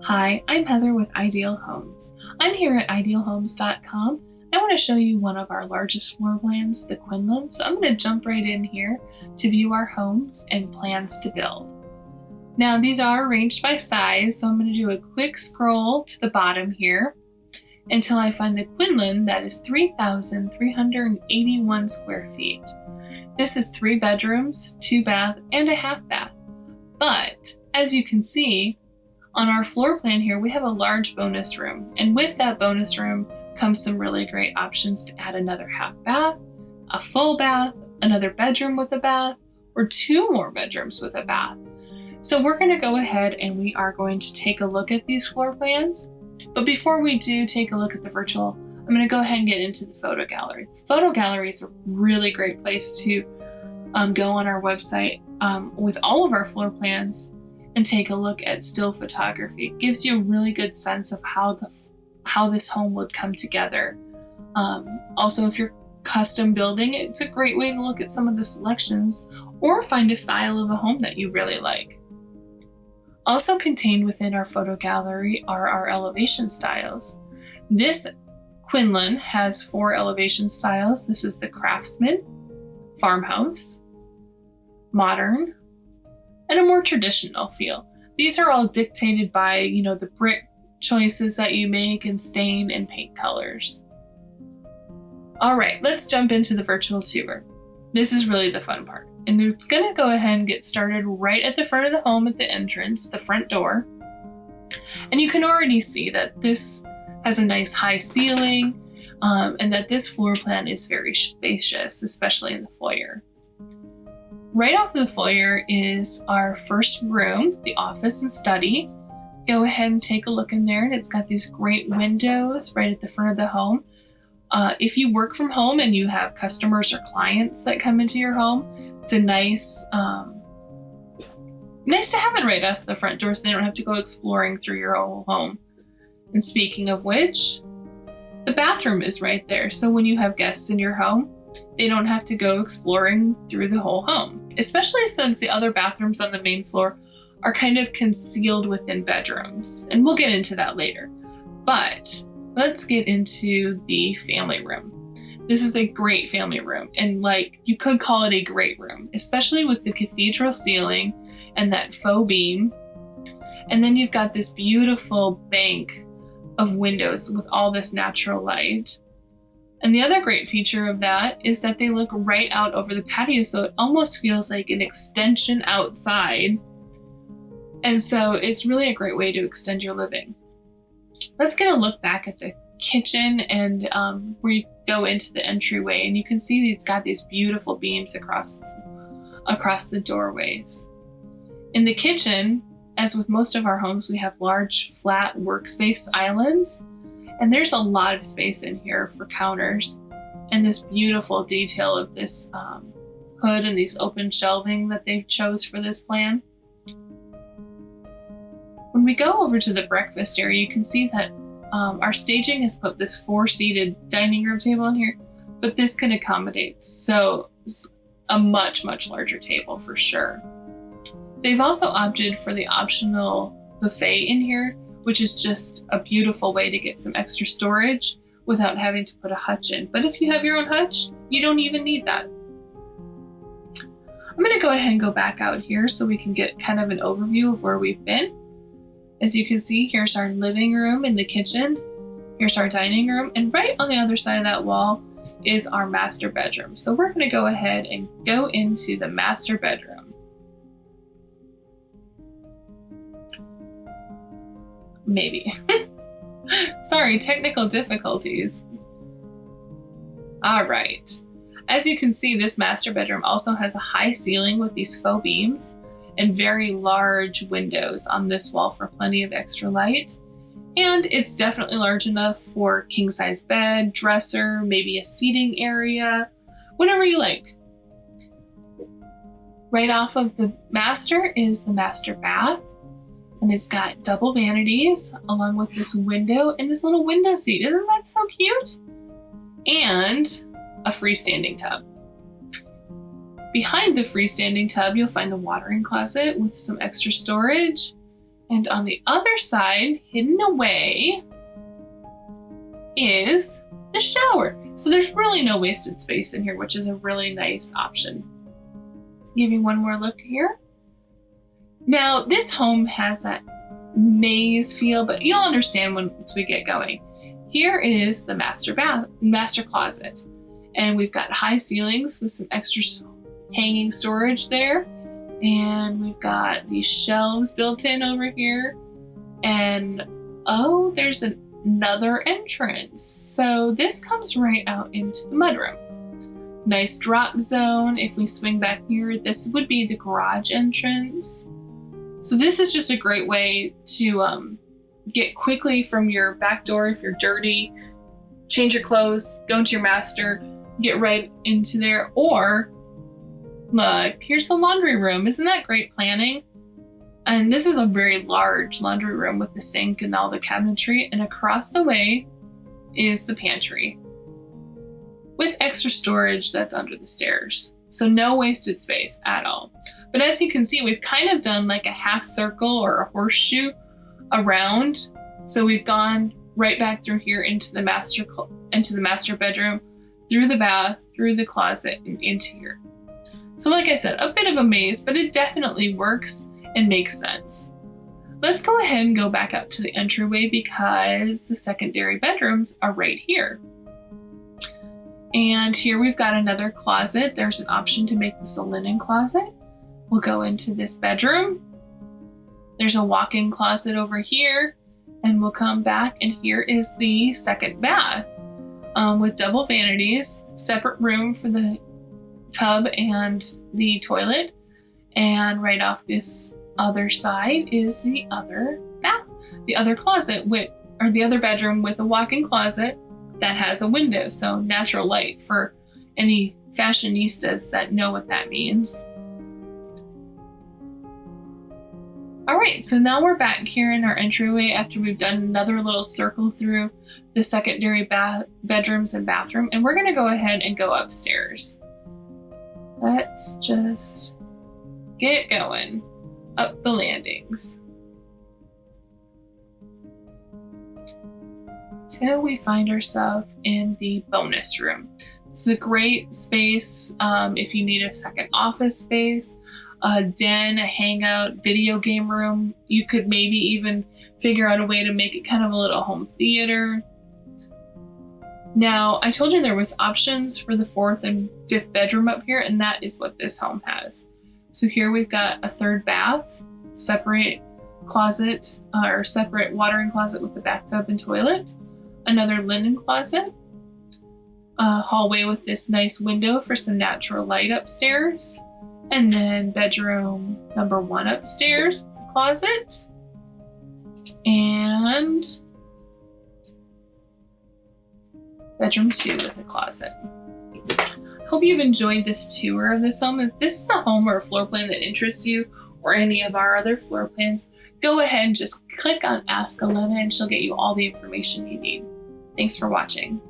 Hi, I'm Heather with Ideal Homes. I'm here at idealhomes.com. I want to show you one of our largest floor plans, the Quinlan. So I'm going to jump right in here to view our homes and plans to build. Now these are arranged by size, so I'm going to do a quick scroll to the bottom here until I find the Quinlan that is 3,381 square feet. This is 3 bedrooms, 2 bath, and a half bath. But as you can see, on our floor plan here, we have a large bonus room, and with that bonus room comes some really great options to add another half bath, a full bath, another bedroom with a bath, or 2 more bedrooms with a bath. So we're going to go ahead and we are going to take a look at these floor plans. But before we do take a look at the virtual, I'm going to go ahead and get into the photo gallery. The photo gallery is a really great place to go on our website with all of our floor plans and take a look at still photography. It gives you a really good sense of how this home would come together. Also, if you're custom building, it's a great way to look at some of the selections or find a style of a home that you really like. Also contained within our photo gallery are our elevation styles. This Quinlan has 4 elevation styles. This is the Craftsman, Farmhouse, Modern, and a more traditional feel. These are all dictated by, the brick choices that you make and stain and paint colors. All right, let's jump into the virtual tour. This is really the fun part. And it's gonna go ahead and get started right at the front of the home at the entrance, the front door. And you can already see that this has a nice high ceiling and that this floor plan is very spacious, especially in the foyer. Right off the foyer is our first room, the office and study. Go ahead and take a look in there, and it's got these great windows right at the front of the home. If you work from home and you have customers or clients that come into your home, it's a nice to have it right off the front door so they don't have to go exploring through your whole home. And speaking of which, the bathroom is right there. So when you have guests in your home, they don't have to go exploring through the whole home, especially since the other bathrooms on the main floor are kind of concealed within bedrooms. And we'll get into that later. But let's get into the family room. This is a great family room, and you could call it a great room, especially with the cathedral ceiling and that faux beam. And then you've got this beautiful bank of windows with all this natural light. And the other great feature of that is that they look right out over the patio, so it almost feels like an extension outside. And so it's really a great way to extend your living. Let's get a look back at the kitchen and where you go into the entryway, and you can see it's got these beautiful beams across the doorways. In the kitchen, as with most of our homes, we have large flat workspace islands, and there's a lot of space in here for counters and this beautiful detail of this hood and these open shelving that they chose for this plan. When we go over to the breakfast area, you can see that our staging has put this 4-seated dining room table in here, but this can accommodate a much, much larger table for sure. They've also opted for the optional buffet in here, which is just a beautiful way to get some extra storage without having to put a hutch in. But if you have your own hutch, you don't even need that. I'm going to go ahead and go back out here so we can get kind of an overview of where we've been. As you can see, here's our living room and the kitchen. Here's our dining room. And right on the other side of that wall is our master bedroom. So we're going to go ahead and go into the master bedroom. Maybe. Sorry, technical difficulties. All right. As you can see, this master bedroom also has a high ceiling with these faux beams and very large windows on this wall for plenty of extra light. And it's definitely large enough for king-size bed, dresser, maybe a seating area, whatever you like. Right off of the master is the master bath. And it's got double vanities along with this window and this little window seat. Isn't that so cute? And a freestanding tub. Behind the freestanding tub, you'll find the watering closet with some extra storage And on the other side, hidden away, is the shower. So there's really no wasted space in here, which is a really nice option. Give you one more look here. Now, this home has that maze feel, but you'll understand once we get going. Here is the master closet. And we've got high ceilings with some extra hanging storage there. And we've got these shelves built in over here. And oh, there's another entrance. So this comes right out into the mudroom. Nice drop zone. If we swing back here, this would be the garage entrance. So this is just a great way to get quickly from your back door if you're dirty, change your clothes, go into your master, get right into there. Or look, here's the laundry room. Isn't that great planning? And this is a very large laundry room with the sink and all the cabinetry. And across the way is the pantry with extra storage that's under the stairs. So no wasted space at all. But as you can see, we've kind of done like a half circle or a horseshoe around. So we've gone right back through here into the master bedroom, through the bath, through the closet, and into here. So like I said, a bit of a maze, but it definitely works and makes sense. Let's go ahead and go back up to the entryway because the secondary bedrooms are right here. And here we've got another closet. There's an option to make this a linen closet. We'll go into this bedroom. There's a walk-in closet over here, and we'll come back, and here is the second bath with double vanities, separate room for the tub and the toilet. And right off this other side is the other bath, the other closet or the other bedroom with a walk-in closet that has a window, so natural light for any fashionistas that know what that means. All right, so now we're back here in our entryway after we've done another little circle through the secondary bedrooms and bathroom, and we're gonna go ahead and go upstairs. Let's just get going up the landings till we find ourselves in the bonus room. This is a great space if you need a second office space, a den, a hangout, video game room. You could maybe even figure out a way to make it kind of a little home theater. Now, I told you there was options for the 4th and 5th bedroom up here, and that is what this home has. So here we've got a third bath, separate closet or separate watering closet with a bathtub and toilet, another linen closet, a hallway with this nice window for some natural light upstairs, and then bedroom number 1 upstairs with the closet, and bedroom 2 with a closet. Hope you've enjoyed this tour of this home. If this is a home or a floor plan that interests you, or any of our other floor plans, go ahead and just click on Ask Elena and she'll get you all the information you need. Thanks for watching.